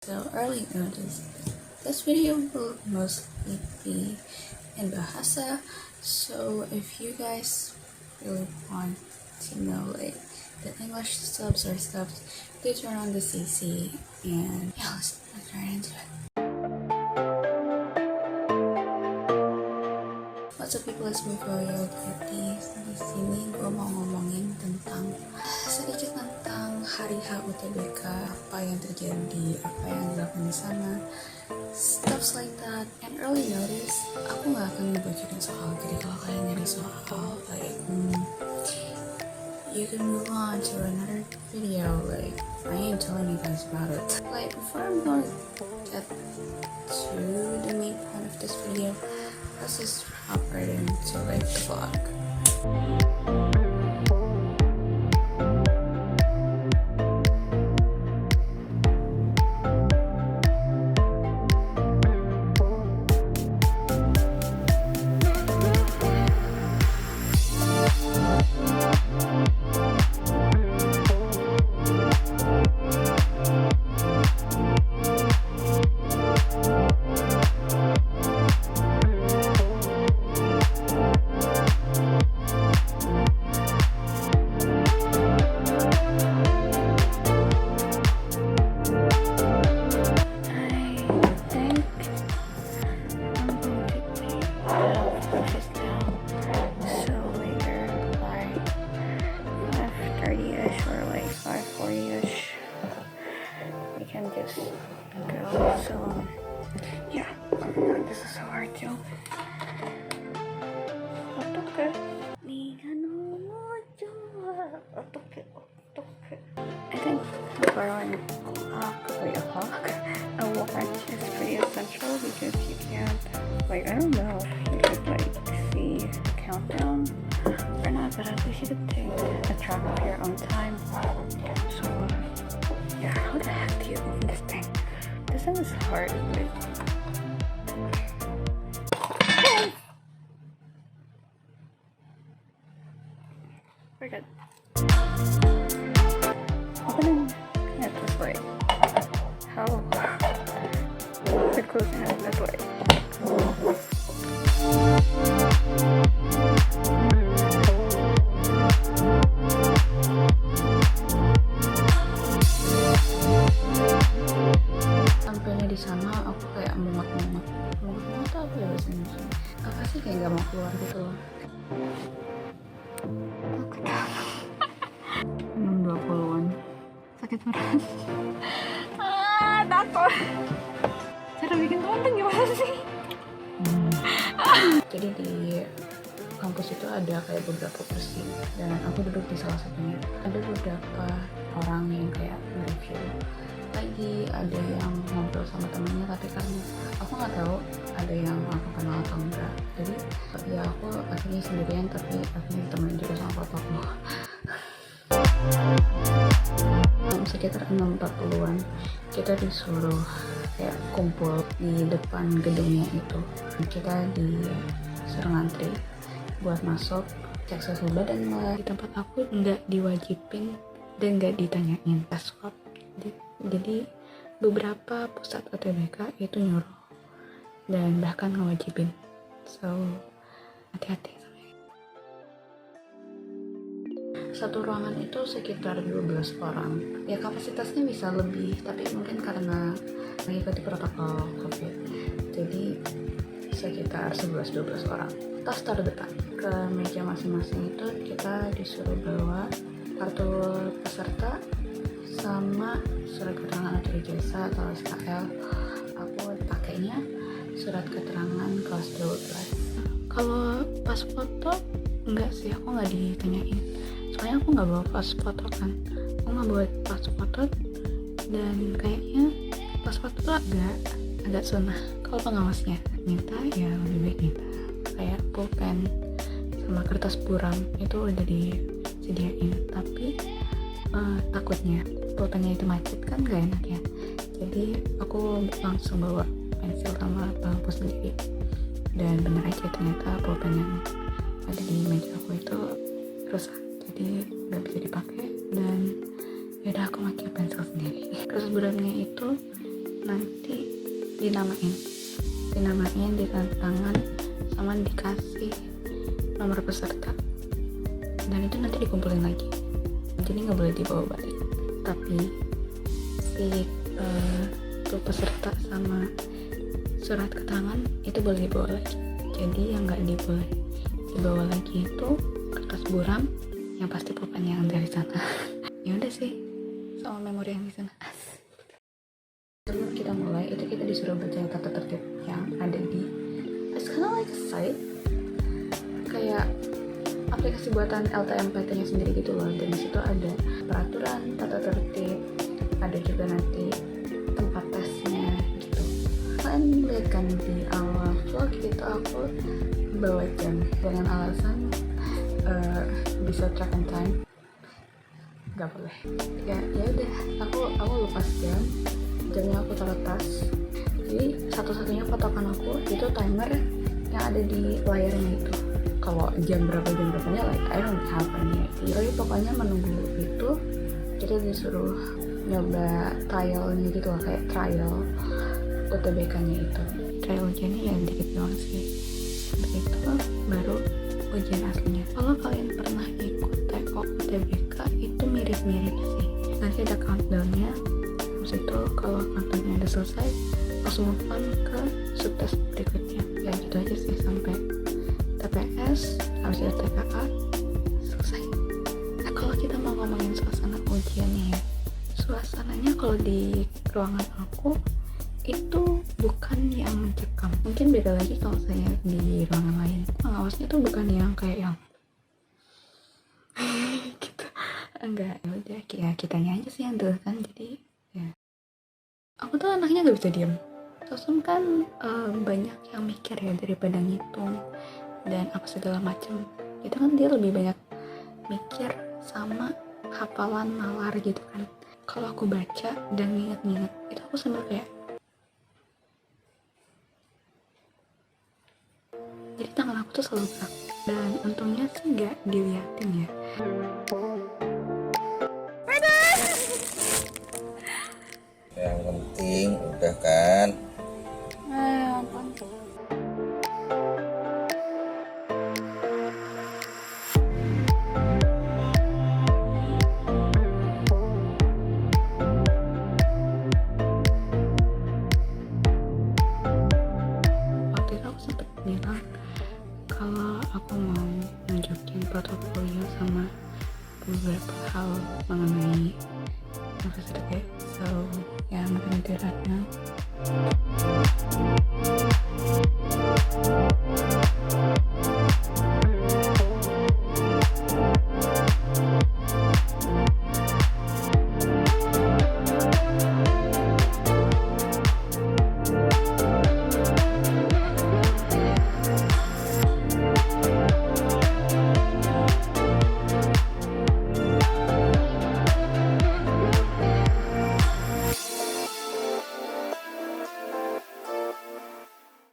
So early notice. This video will mostly be in Bahasa. So if you guys really want to know like the English subs or stuff, please turn on the CC and yeah, let's get right into it. What's up people, it's me Royal Kitty. Di sini gue mau ngomongin sedikit tentang hari H UTBK, apa yang terjadi, apa yang dilakukan di sana, stuff like that. And early notice, aku nggak akan ngebacain soal. Jadi kalau kalian nyari soal, like you can move on to another video. Like I ain't telling you guys about it. Like before I'm going to get to the main point of this video, let's just hop right into like the vlog. Just go. So yeah, this is so hard too. 어떡해? 네가 너무 좋아. 어떡해? I think around a watch is pretty essential because you can't, like, I don't know if you could like see the countdown or not, but at least you could take a track of your own time. So yeah, how the heck do you open this thing? This thing is hard. We're good. Opening it this way. How? We're closing it this way. Sampainya di sana aku kayak mumet tuh apa ya bahasa Indonesia? Apa sih, kayak nggak mau keluar gitu loh. 6.20-an sakit perut. Takut. Cara bikin konten gimana sih? Jadi di kampus itu ada kayak beberapa kursi dan aku duduk di salah satunya. Ada beberapa orang yang kayak nge-review, lagi ada yang ngobrol sama temennya, tapi karena aku nggak tahu ada yang aku kenal atau enggak, jadi ya aku akhirnya sendirian, tapi akhirnya ditemenin juga sama papaku. Sekitar 6.40-an kita disuruh kayak kumpul di depan gedungnya itu. Kita disuruh ngantri buat masuk, cek sesudah, dan malah di tempat aku nggak diwajibin dan nggak ditanyain tes swab. Jadi beberapa pusat UTBK itu nyuruh dan bahkan ngewajibin. So hati-hati. Satu ruangan itu sekitar 12 orang. Ya kapasitasnya bisa lebih, tapi mungkin karena mengikuti protokol COVID, jadi sekitar 11-12 orang. Tas taruh depan. Ke meja masing-masing itu kita disuruh bawa kartu peserta sama surat keterangan atau ijazah atau SKL. Aku pakainya surat keterangan kelas 12. Kalau pas foto enggak sih, aku nggak ditanyain. Soalnya aku nggak bawa pas foto kan. Aku nggak bawa pas foto, dan kayaknya pas foto tuh agak sunah. Kalau pengawasnya minta, ya lebih baik minta. Kayak pulpen sama kertas buram itu udah disediain, tapi takutnya pulpennya itu macet kan gak enak ya. Jadi aku langsung bawa pensil sama pulpen sendiri, dan bener aja ternyata pulpen yang ada di meja aku itu rusak, jadi nggak bisa dipakai, dan yaudah aku pakai pensil sendiri. Kertas buramnya itu nanti dinamain ditantangan sama dikasih nomor peserta, dan itu nanti dikumpulin lagi, jadi nggak boleh dibawa balik. Tapi si tuh peserta sama surat keterangan itu boleh dibawa lagi. Jadi yang nggak boleh dibawa lagi itu kertas buram yang pasti pulpennya yang dari sana. Ya udah sih, sama memori yang di sana. Sebelum kita mulai itu kita disuruh baca tata tertib yang ada di, it's kind of like a site, kayak aplikasi buatan LTMPT-nya sendiri gitu loh. Dan disitu ada peraturan tata tertib, ada juga nanti tempat tesnya gitu. Kalian lihat kan di awal vlog itu aku bawa jam dengan alasan bisa track and time. Gak boleh. Ya udah, aku lepas jamnya aku taruh tas. Jadi satu-satunya patokan aku itu timer yang ada di layarnya itu. Kalau jam berapanya like I don't have any idea. Tapi pokoknya menunggu itu kita disuruh nyoba trialnya gitu lah, kayak trial UTBK-nya itu. Trial ujiannya ya dikit doang sih. Habis itu baru ujian aslinya. Kalau kalian pernah ikut TO UTBK itu mirip-mirip sih. Nanti ada countdown-nya. Habis itu kalau countdown-nya udah selesai, langsung move on ke subtes berikutnya. Ya gitu aja sih sampai TPS, habis itu TKA, selesai. Nah, kalau kita mau ngomongin suasana ujiannya ya, suasananya kalau di ruangan aku itu bukan yang mencekam. Mungkin beda lagi kalau saya di ruangan lain. Pengawasnya tuh bukan yang kayak yang gitu. Enggak, ya udah ya kitanya aja sih yang tuh kan. Jadi ya aku tuh anaknya nggak bisa diem. Sosum kan banyak yang mikir ya daripada ngitung dan apa segala macam. Itu kan dia lebih banyak mikir sama hafalan nalar gitu kan. Kalau aku baca dan nginget-nginget itu aku sambil kayak, jadi tangan aku tuh selalu gerak. Dan untungnya sih nggak diliatin ya. Yang penting udah kan. Waktu itu aku sempet bilang kalau aku mau nunjukin portofolio sama beberapa hal mengenai universitas, so ya mungkin nanti right now.